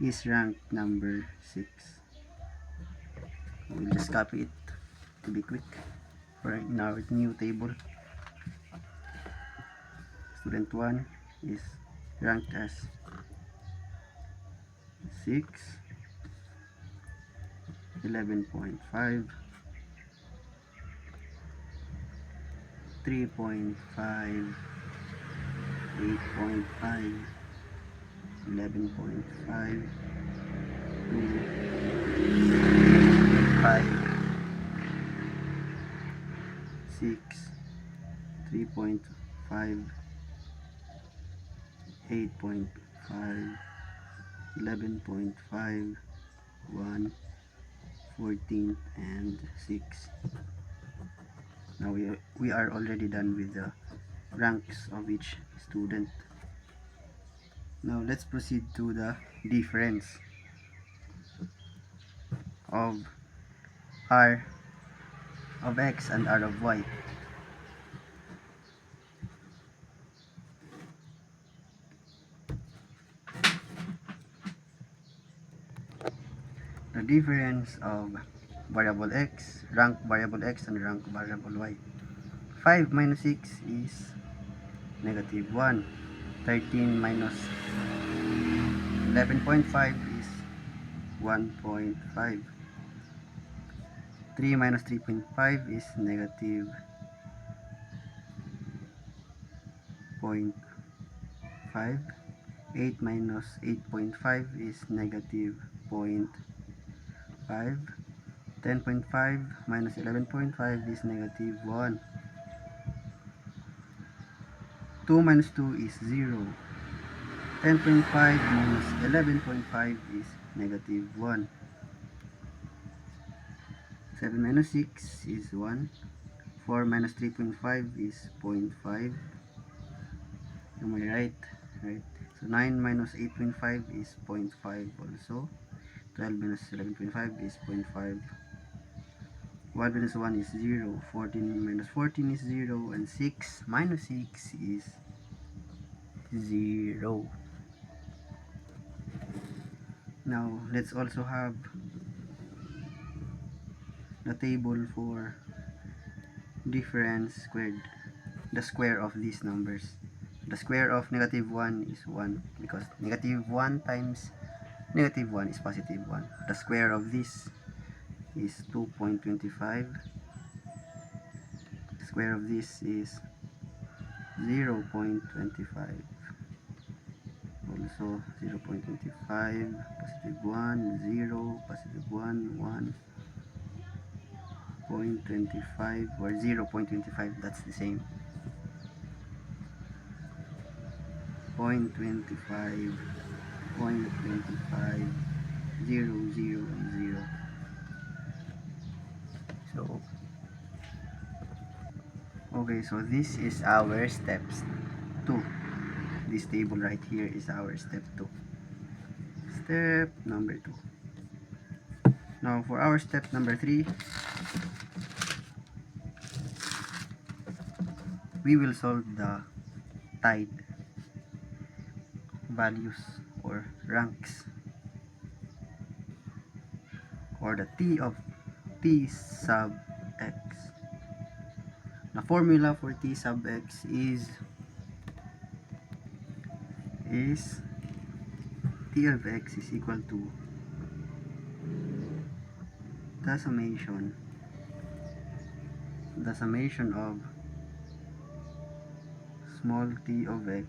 is rank number 6. We'll just copy it to be quick for in our new table. Student 1 is ranked as 6, 11.5, 3.5, 8.5, 11.5, 2.5, 6, 3.5, 8.5, 11.5, 1, 14, and 6. Now we are already done with the ranks of each student. Now let's proceed to the difference of R of X and R of Y. The difference of variable X, rank variable X and rank variable Y. 5 minus 6 is negative 1. 13 minus 11.5 is 1.5. 3 minus 3.5 is negative 0.5. 8 minus 8.5 is negative 0.5. 10.5 minus 11.5 is negative 1. 2 minus 2 is 0. 10.5 minus 11.5 is negative 1. 7 minus 6 is 1. 4 minus 3.5 is 0.5. Am I right? Right. So 9 minus 8.5 is 0.5 also. 12 minus 11.5 is 0.5. 1 minus 1 is 0. 14 minus 14 is 0. And 6 minus 6 is 0. Now let's also have the table for difference squared, the square of these numbers. The square of negative 1 is 1 because negative 1 times negative 1 is positive 1. The square of this is 2.25. The square of this is 0.25. Also 0.25, positive 1, 0, positive 1, 1. 0.25 or 0.25, that's the same. 0.25, 0.25, 0, 0, and 0. So, okay, so this is our steps 2. This table right here is our step 2. Step number 2. Now, for our step number 3, we will solve the tied values or ranks, or the T of T sub X. The formula for T sub X is T of X is equal to the summation of small t of X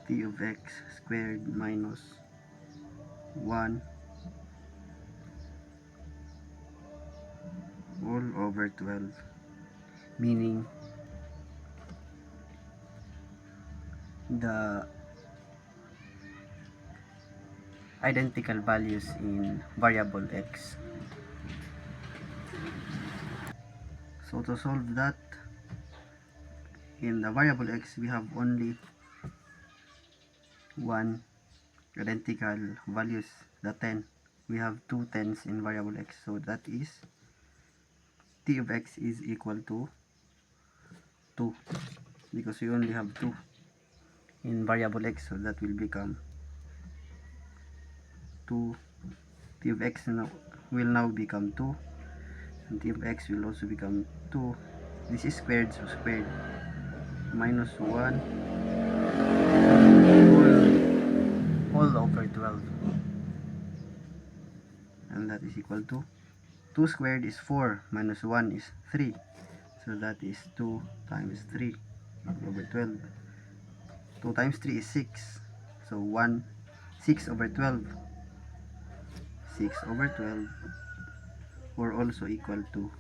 T of X squared minus 1 all over 12, meaning the identical values in variable X. So to solve that, in the variable X we have only one identical values, the 10. We have two 10s in variable X, so that is T of X is equal to 2. because we only have 2 in variable x, so that will become 2. T of x will now become 2, and t of x will also become 2. This is squared, so squared minus 1 all over 12, and that is equal to 2 squared is 4 minus 1 is 3, so that is 2 times 3 over 12. 2 times 3 is 6, so 6 over 12. 6 over 12 or also equal to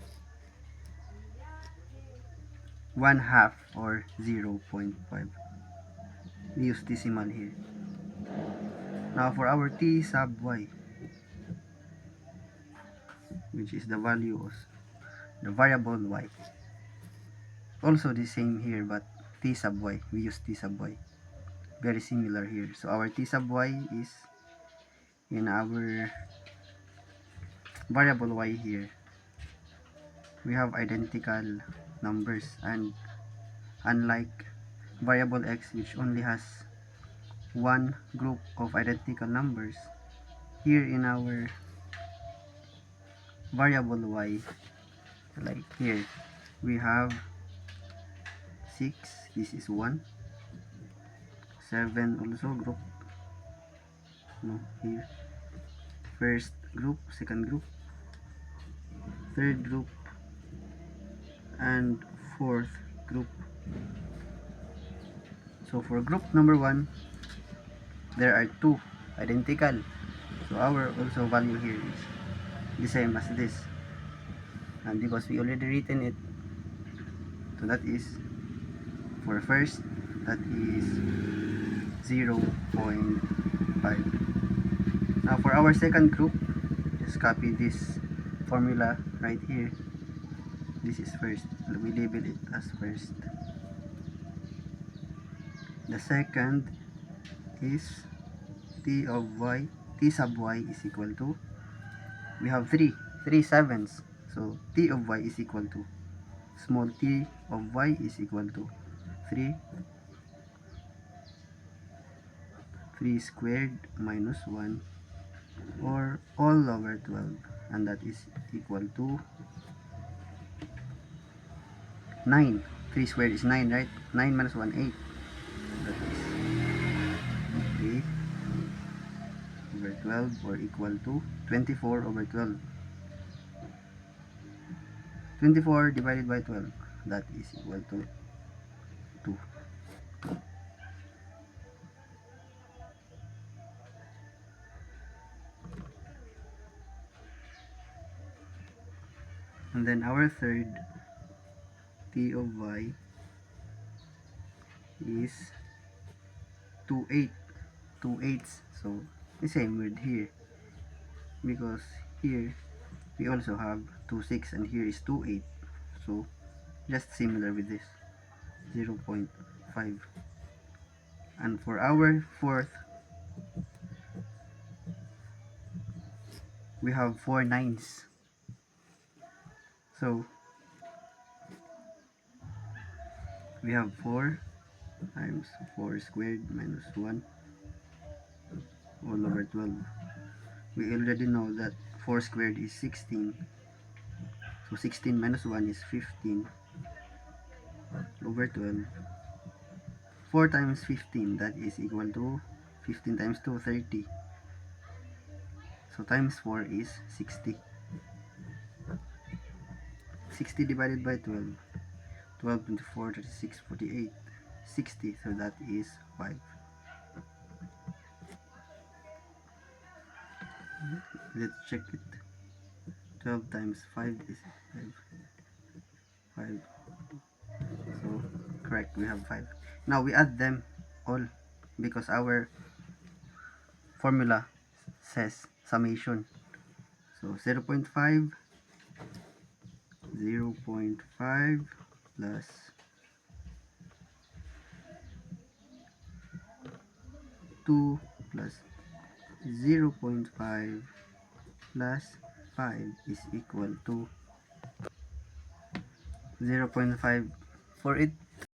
1/2 or 0.5. We use decimal here. Now for our t sub y, which is the value of the variable y, also the same here, but t sub y, we use t sub y, very similar here. So our t sub y is in our variable y here, we have identical numbers, and unlike variable x, which only has one group of identical numbers, here in our variable y, like here we have 6, this is 1, 7 also group, no, here first group, second group, third group, and fourth group. So for group number 1, there are 2 identical, so our also value here is the same as this, and because we already written it, so that is for first, that is 0.5. Now for our second group, just copy this formula right here. This is first, we label it as first. The second is t sub y is equal to, we have 3 sevens, so t of y is equal to, small t of y is equal to 3 squared minus 1 or all over 12, and that is equal to 9. 3 squared is 9, right? 9 minus 1, 8. That is 8 over 12 or equal to 24 over 12. 24 divided by 12, that is equal to 2. And then our third t of y is 2/8. 2/8, so the same word here, because here we also have 2/6 and here is 2/8, so just similar with this, 0.5. And for our fourth, we have 4 nines, so we have 4 times 4 squared minus 1 all over 12. We already know that 4 squared is 16, so 16 minus 1 is 15 over 12. 4 times 15, that is equal to 15 times 2, 30. So times 4 is 60. 60 divided by 12. 12, 24, 36, 48, 60. So that is 5. Let's check it. 12 times 5 is 5. So correct, we have 5. Now we add them all because our formula says summation. So 0.5 plus 2 plus 0.5 plus 5 is equal to 0.5. For it